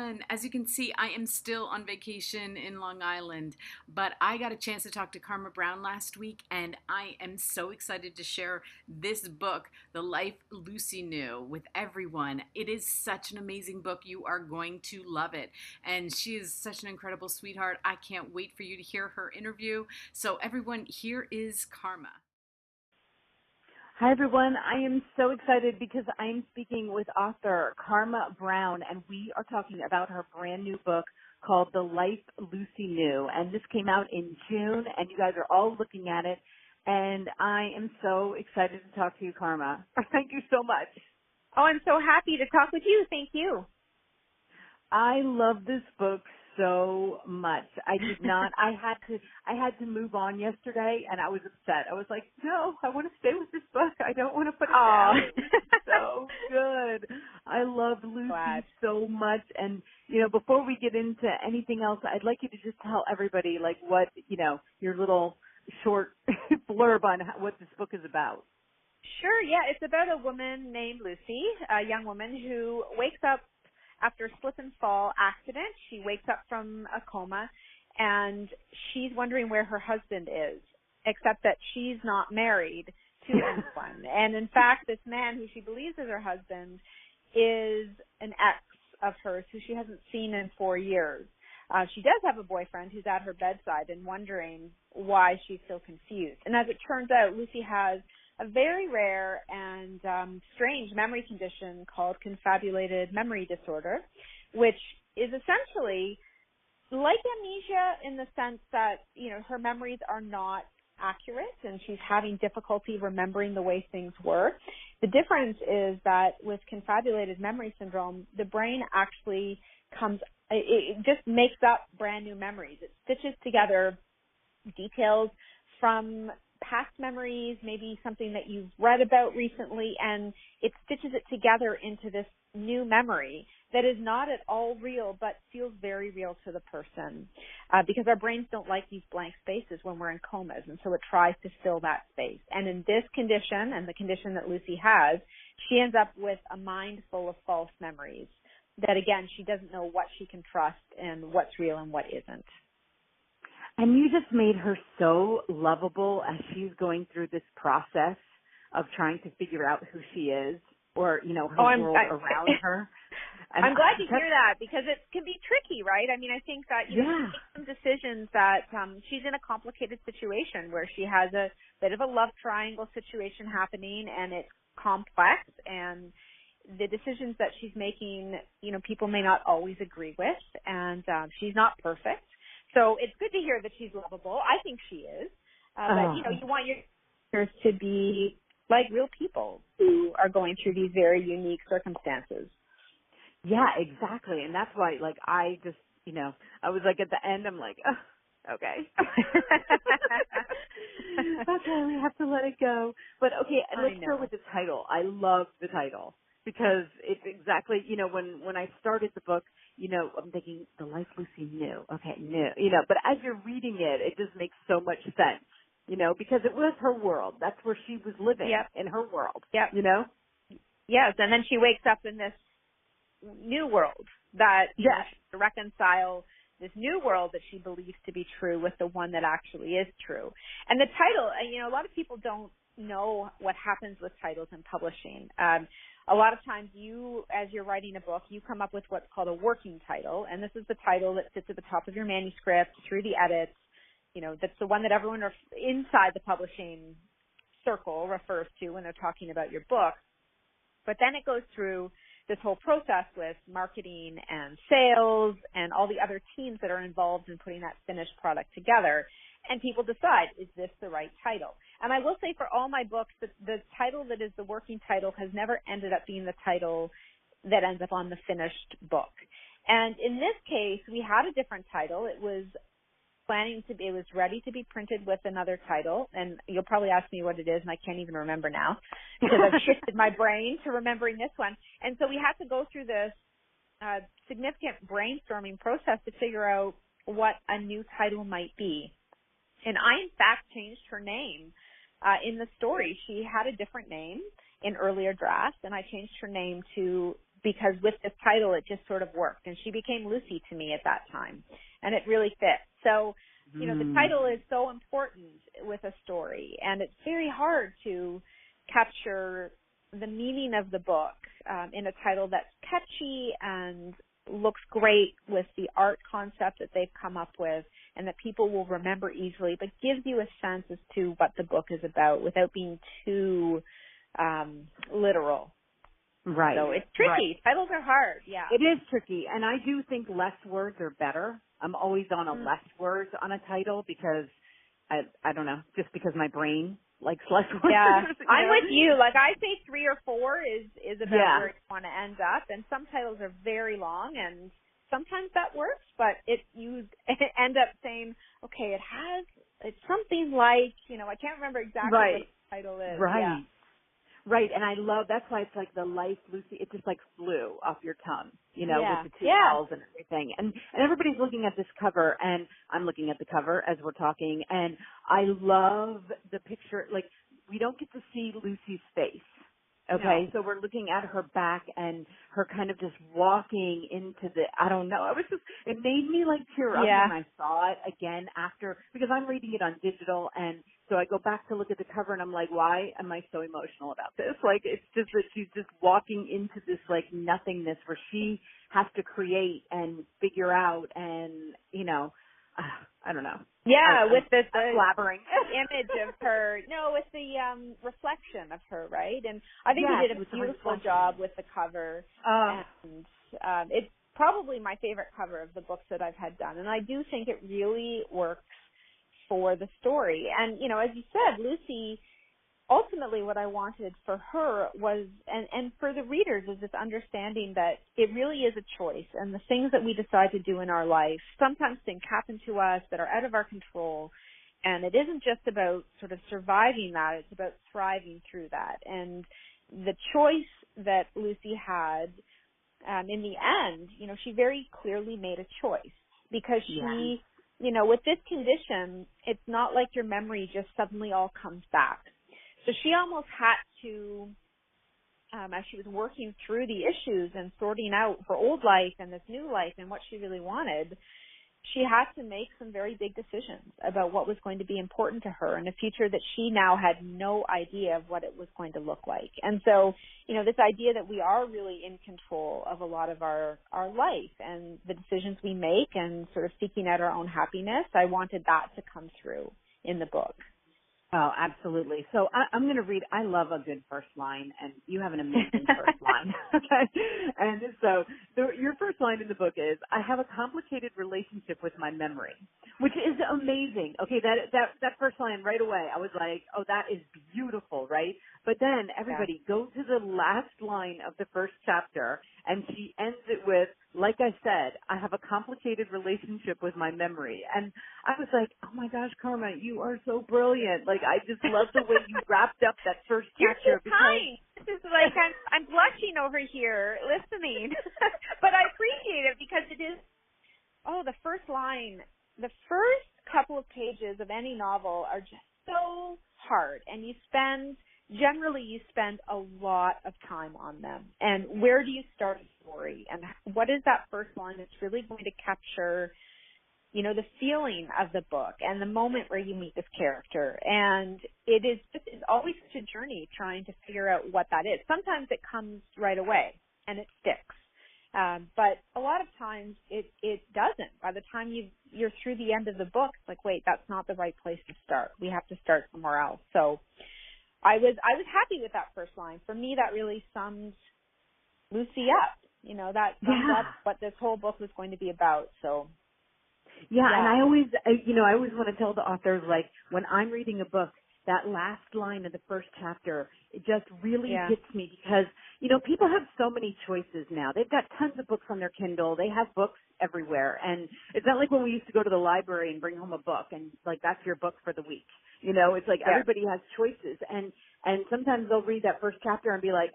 everyone. As you can see, I am still on vacation in Long Island, but I got a chance to talk to Karma Brown last week, and I am so excited to share this book, The Life Lucy Knew, with everyone. It is such an amazing book. You are going to love it. And she is such an incredible sweetheart. I can't wait for you to hear her interview. So everyone, here is Karma. Hi, everyone. I am so excited because I'm speaking with author Karma Brown, and we are talking about her brand new book called The Life Lucy Knew. And this came out in June, and you guys are all looking at it. And I am so excited to talk to you, Karma. Thank you so much. Oh, I'm so happy to talk with you. Thank you. I love this book so much. I did not. I had to move on yesterday, and I was upset. I was like, no, I want to stay with this book. I don't want to put it down. It's so good. I love Lucy so much. And before we get into anything else, I'd like you to just tell everybody like what your little short blurb on what this book is about. Sure. Yeah, it's about a woman named Lucy, a young woman who wakes up after a slip and fall accident. She wakes up from a coma, and she's wondering where her husband is, except that she's not married to anyone. And in fact, this man who she believes is her husband is an ex of hers who she hasn't seen in 4 years. She does have a boyfriend who's at her bedside and wondering why she's so confused. And as it turns out, Lucy has a very rare and strange memory condition called confabulated memory disorder, which is essentially like amnesia in the sense that, her memories are not accurate and she's having difficulty remembering the way things were. The difference is that with confabulated memory syndrome, the brain actually it just makes up brand new memories. It stitches together details from past memories, maybe something that you've read about recently, and it stitches it together into this new memory that is not at all real but feels very real to the person because our brains don't like these blank spaces when we're in comas, and so it tries to fill that space. And in this condition, and the condition that Lucy has, she ends up with a mind full of false memories that, again, she doesn't know what she can trust and what's real and what isn't. And you just made her so lovable as she's going through this process of trying to figure out who she is or, her world around her. And I'm glad to hear that because it can be tricky, right? I mean, I think that she makes some decisions that she's in a complicated situation where she has a bit of a love triangle situation happening, and it's complex, and the decisions that she's making, people may not always agree with, and she's not perfect. So it's good to hear that she's lovable. I think she is. But, you want your characters to be like real people who are going through these very unique circumstances. Yeah, exactly. And that's why, I just, I was at the end, I'm like, oh, okay. Okay, we have to let it go. But, okay, let's start with the title. I love the title because it's exactly, when I started the book, I'm thinking The Life Lucy Knew. Okay, knew. But as you're reading it, it just makes so much sense, because it was her world. That's where she was living in her world, Yes, and then she wakes up in this new world that she has to reconcile this new world that she believes to be true with the one that actually is true. And the title, a lot of people don't know what happens with titles in publishing. A lot of times as you're writing a book, you come up with what's called a working title, and this is the title that sits at the top of your manuscript through the edits. That's the one that everyone inside the publishing circle refers to when they're talking about your book. But then it goes through this whole process with marketing and sales and all the other teams that are involved in putting that finished product together. And people decide, is this the right title? And I will say for all my books, the title that is the working title has never ended up being the title that ends up on the finished book. And in this case, we had a different title. It was ready to be printed with another title. And you'll probably ask me what it is, and I can't even remember now because I've shifted my brain to remembering this one. And so we had to go through this significant brainstorming process to figure out what a new title might be. And I, in fact, changed her name. In the story, she had a different name in earlier drafts, and I changed her name to because with this title, it just sort of worked. And she became Lucy to me at that time. And it really fit. So, you know, the title is so important with a story. And it's very hard to capture the meaning of the book in a title that's catchy and looks great with the art concept that they've come up with and that people will remember easily, but gives you a sense as to what the book is about without being too literal. Right. So it's tricky. Right. Titles are hard. Yeah. It is tricky. And I do think less words are better. I'm always on a less words on a title because I don't know, just because my brain likes less words. Yeah. You know? I'm with you. Like I say 3 or 4 is about where you want to end up. And some titles are very long and sometimes that works, but you end up saying, okay, it's something like, you know, I can't remember exactly what the title is. Right. Yeah. Right, and I love, that's why it's like the life, Lucy, it just like flew off your tongue, you know, with the 2 L's and everything. And everybody's looking at this cover, and I'm looking at the cover as we're talking, and I love the picture, like, we don't get to see Lucy's face. Okay, so we're looking at her back and her kind of just walking into I don't know, it made me like tear up when I saw it again after, because I'm reading it on digital, and so I go back to look at the cover and I'm like, why am I so emotional about this? Like, it's just that she's just walking into this like nothingness where she has to create and figure out and, you know, I don't know. Yeah, with the blabbering image of her. No, with the reflection of her, right? And I think you did a beautiful job with the cover. And it's probably my favorite cover of the books that I've had done. And I do think it really works for the story. And, you know, as you said, Lucy, ultimately what I wanted for her was, and for the readers, is this understanding that it really is a choice, and the things that we decide to do in our life, sometimes things happen to us that are out of our control, and it isn't just about sort of surviving that, it's about thriving through that. And the choice that Lucy had, in the end, you know, she very clearly made a choice, because she, you know, with this condition, it's not like your memory just suddenly all comes back. So she almost had to, as she was working through the issues and sorting out her old life and this new life and what she really wanted, she had to make some very big decisions about what was going to be important to her in a future that she now had no idea of what it was going to look like. And so, you know, this idea that we are really in control of a lot of our life and the decisions we make and sort of seeking out our own happiness, I wanted that to come through in the book. Oh, absolutely. So I'm going to read, I love a good first line, and you have an amazing first line. Okay. And so your first line in the book is, I have a complicated relationship with my memory, which is amazing. Okay, that first line right away, I was like, oh, that is beautiful, right? But then everybody go to the last line of the first chapter, and she ends it with, like I said, I have a complicated relationship with my memory. And I was like, oh my gosh, Karma, you are so brilliant. Like, I just love the way you wrapped up that first chapter. You're so kind. This is like, I'm blushing over here listening. But I appreciate it because it is, the first line, the first couple of pages of any novel are just so hard. And generally you spend a lot of time on them. And where do you start a story? And what is that first line that's really going to capture, you know, the feeling of the book and the moment where you meet this character? And it's always such a journey trying to figure out what that is. Sometimes it comes right away and it sticks. But a lot of times it doesn't. By the time you're through the end of the book, it's like, wait, that's not the right place to start. We have to start somewhere else. So I was happy with that first line. For me, that really sums Lucy up. You know, that sums up what this whole book was going to be about. So, and I always want to tell the authors, like, when I'm reading a book, that last line of the first chapter, it just really hits me because, you know, people have so many choices now. They've got tons of books on their Kindle. They have books everywhere. And it's not like when we used to go to the library and bring home a book and, like, that's your book for the week. You know, it's like everybody has choices. And sometimes they'll read that first chapter and be like,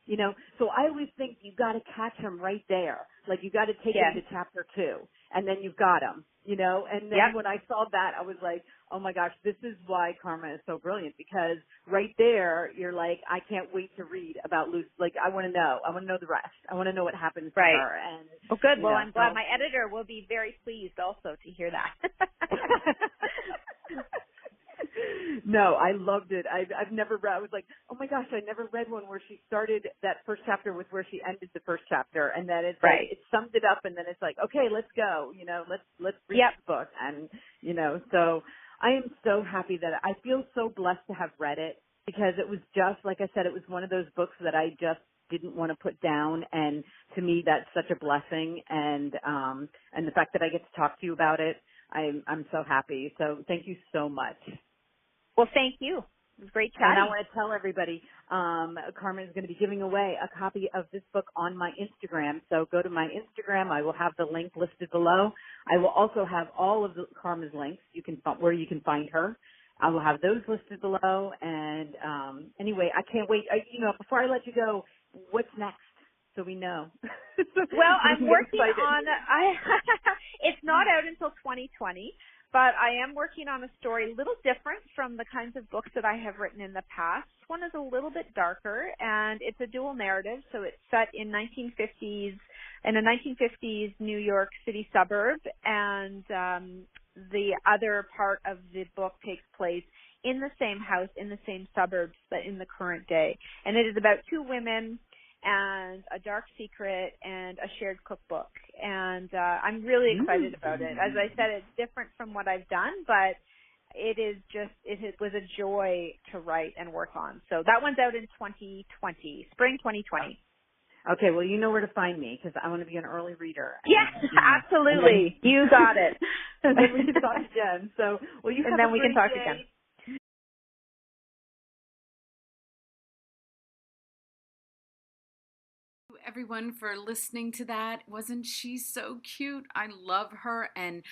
you know. So I always think you got to catch them right there. Like, you got to take them to chapter 2, and then you've got them. And then Yep. when I saw that, I was like, oh my gosh, this is why Karma is so brilliant, because right there, you're like, I can't wait to read about Lucy. Like, I want to know the rest. I want to know what happens to Right. her. And, Oh, good. Well, know, I'm glad my editor will be very pleased also to hear that. No, I loved it. I've never read. I was like, oh my gosh, I never read one where she started that first chapter with where she ended the first chapter, and then it's Right. like it summed it up, and then it's like, okay, let's go. Let's read Yep. this book, and so I am so happy that I feel so blessed to have read it, because it was just like I said, it was one of those books that I just didn't want to put down, and to me that's such a blessing, and the fact that I get to talk to you about it, I'm so happy. So thank you so much. Well, thank you. It was great And I chatting. want to tell everybody, Carmen is going to be giving away a copy of this book on my Instagram. So go to my Instagram. I will have the link listed below. I will also have all of Carmen's links where you can find her. I will have those listed below. And anyway, I can't wait. Before I let you go, what's next? So we know. Well, I'm working excited. on. It's not out until 2020. But I am working on a story a little different from the kinds of books that I have written in the past. This one is a little bit darker, and it's a dual narrative. So it's set in a 1950s New York City suburb, and the other part of the book takes place in the same house, in the same suburbs, but in the current day. And it is about two women and a dark secret and a shared cookbook. And I'm really excited about it. As I said, it's different from what I've done, but it was a joy to write and work on. So that one's out in 2020, spring 2020. Okay, well, you know where to find me, because I want to be an early reader. Yes, absolutely. You got it. And then we can talk again. So, well, you and have then a we great can talk day. again. Everyone for listening to that. Wasn't she so cute? I love her. And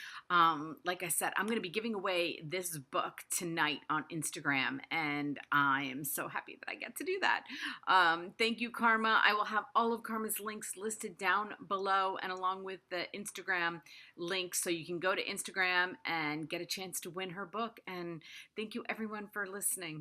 like I said, I'm going to be giving away this book tonight on Instagram, and I am so happy that I get to do that. Thank you, Karma. I will have all of Karma's links listed down below, and along with the Instagram links, so you can go to Instagram and get a chance to win her book. And thank you, everyone, for listening.